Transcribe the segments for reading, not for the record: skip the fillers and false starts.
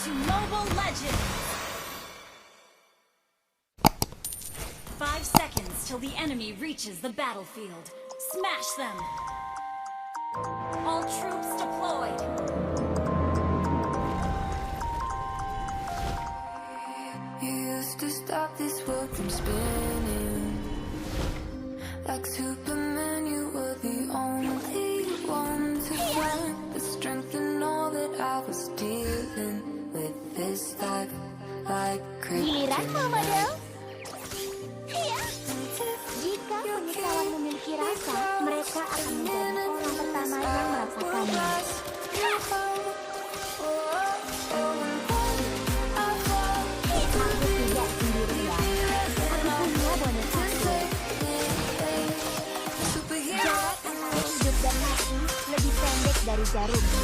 to Mobile Legends! 5 seconds till the enemy reaches the battlefield. Smash them! All troops deployed! You used to stop this world from spinning. Like Superman, you were the only one to find the strength in all that I was dealing with this life like Giliran mau model? kryptonite. Jika penyesalan memiliki rasa, mereka akan menjadi orang pertama yang merasakannya. Aku tidak sendirian. Aku punya bonekaku. Jarak antara hidup dan mati lebih pendek dari jarumku.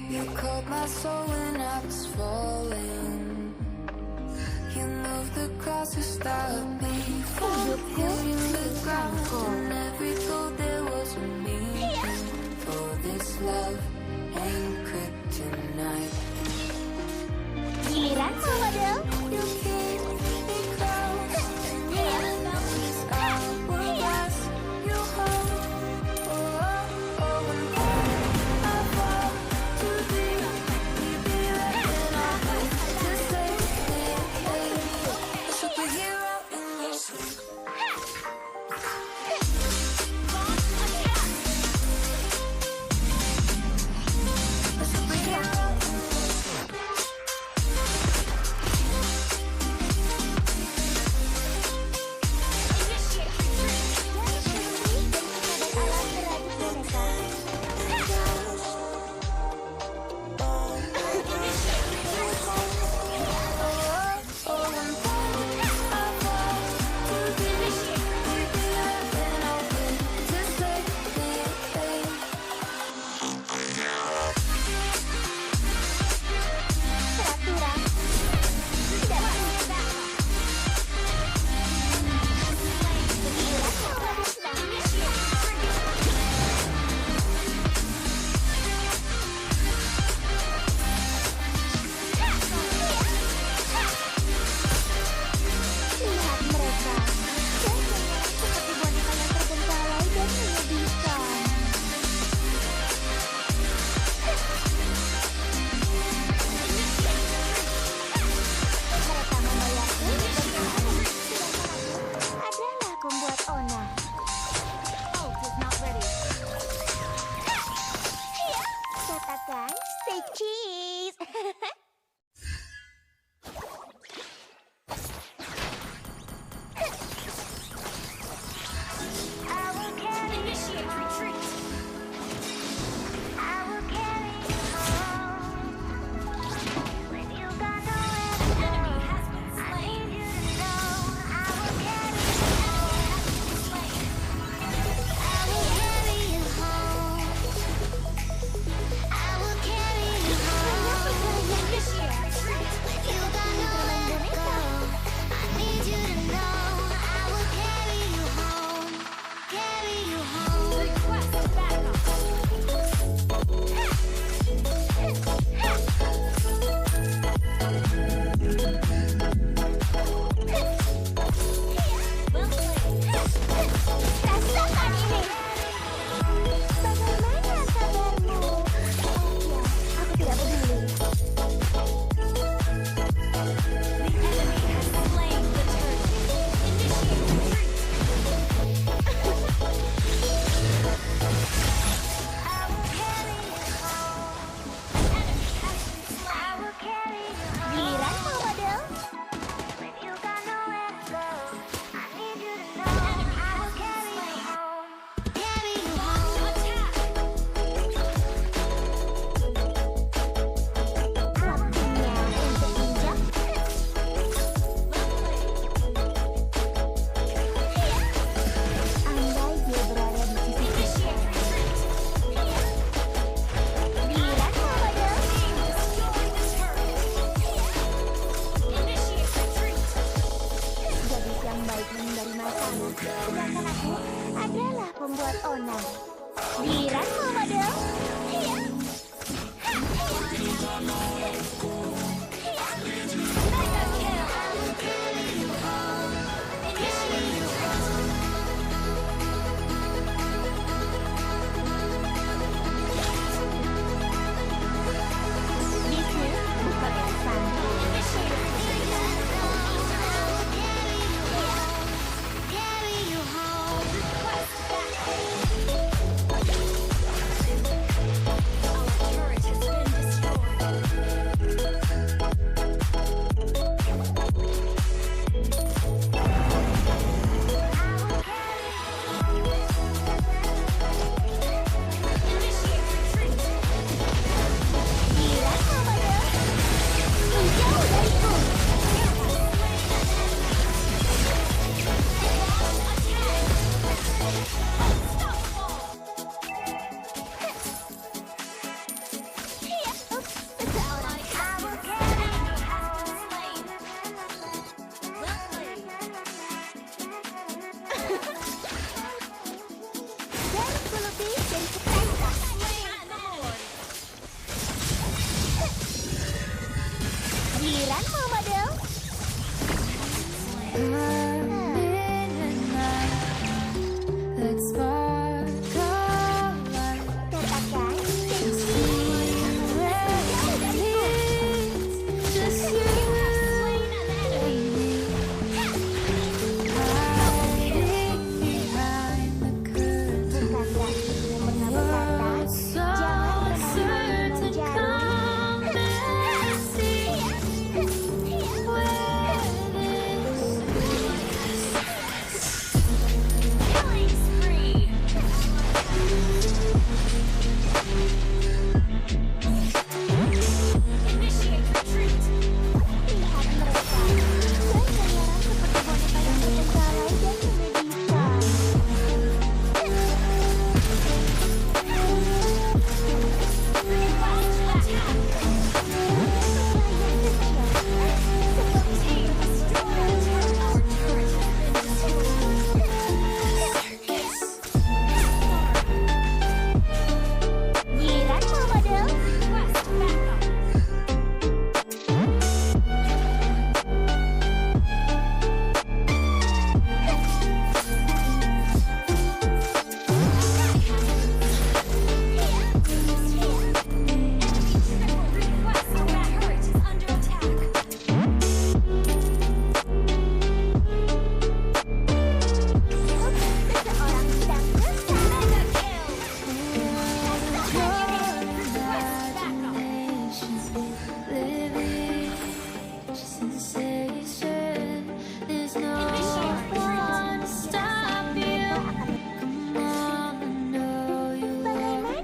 You caught my soul when I was falling. You moved the cross to stop me from hitting the ground. And every goal there was a meaning. For this love ain't kryptonite. Giliran mau model? You keep me close. And you promise I will last you home. And when I fall too deep, you'll be right in our way to save me. A superhero in your sleep. A superhero in your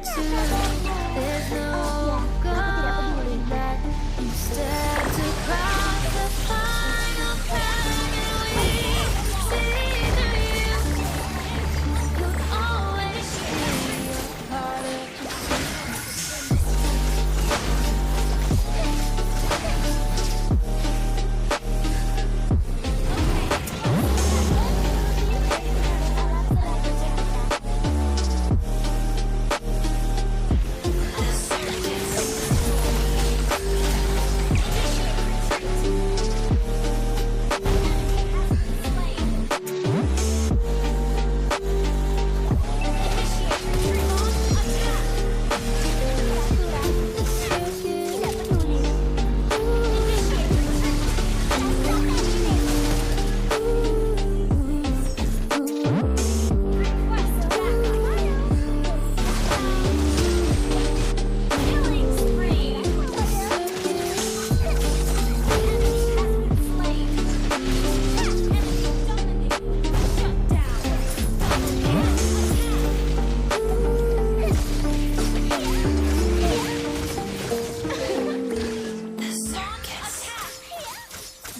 There's no going back. You stepped across the final crack, and we see through you. You'll always be a part of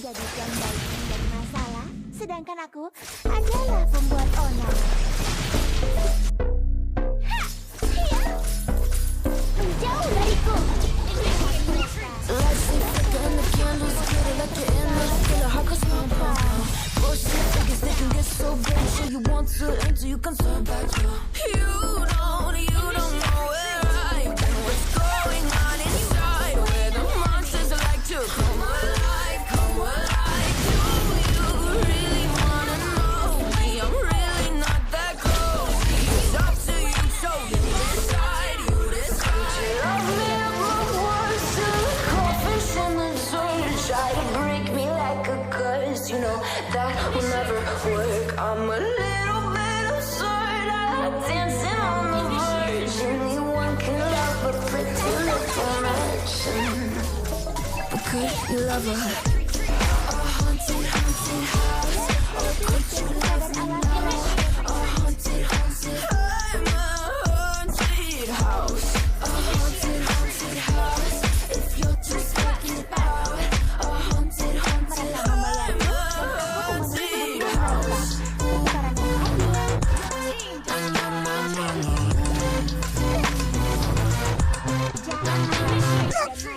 Jadikan baik menjadi masalah, sedangkan aku adalah pembuat onar. Menjauh dariku. You know that will never work. I'm a little bit absurd. I'm dancing on the verge. Anyone can love a pretty little mansion. But could you love her? A haunted, haunted house. Or could you love me now? A haunted, haunted. I'm a haunted house. A haunted, haunted house. If you're just thinking about a haunted, haunted house.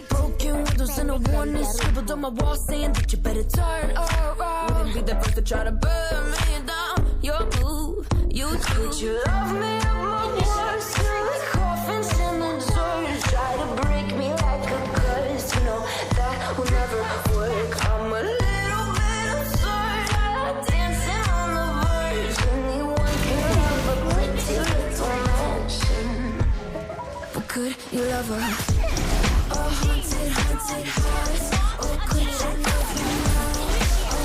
Broken windows and a warning scribbled on my wall saying that you better turn around. Wouldn't be the first to try to burn me down. Your move, you do. Would you love me at my worst? Till the coffins in the doors try to break me like a curse. You know that will never work. I'm a little bit absurd. I'm dancing on the verge. Anyone can love a pretty little mansion. But could you love her? A haunted, haunted house. Or could you love me now? A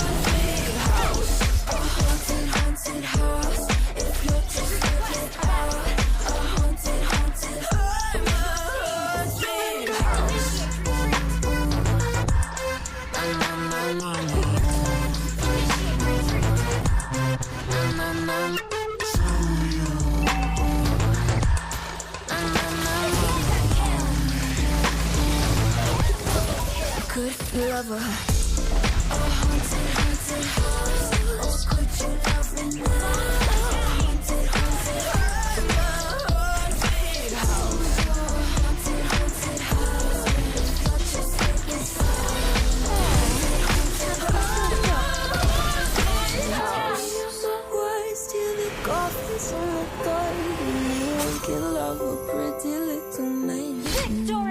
haunted house. A haunted, haunted house. If you're just looking out. A haunted, haunted house. Could you love her? A haunted, haunted house. Or could you love me now? A haunted, haunted house. A haunted house. A haunted, haunted house. If you're just thinking so. Haunted, haunted house. Use the words till the coffins on the door. Anyone can love a pretty little man. Victory!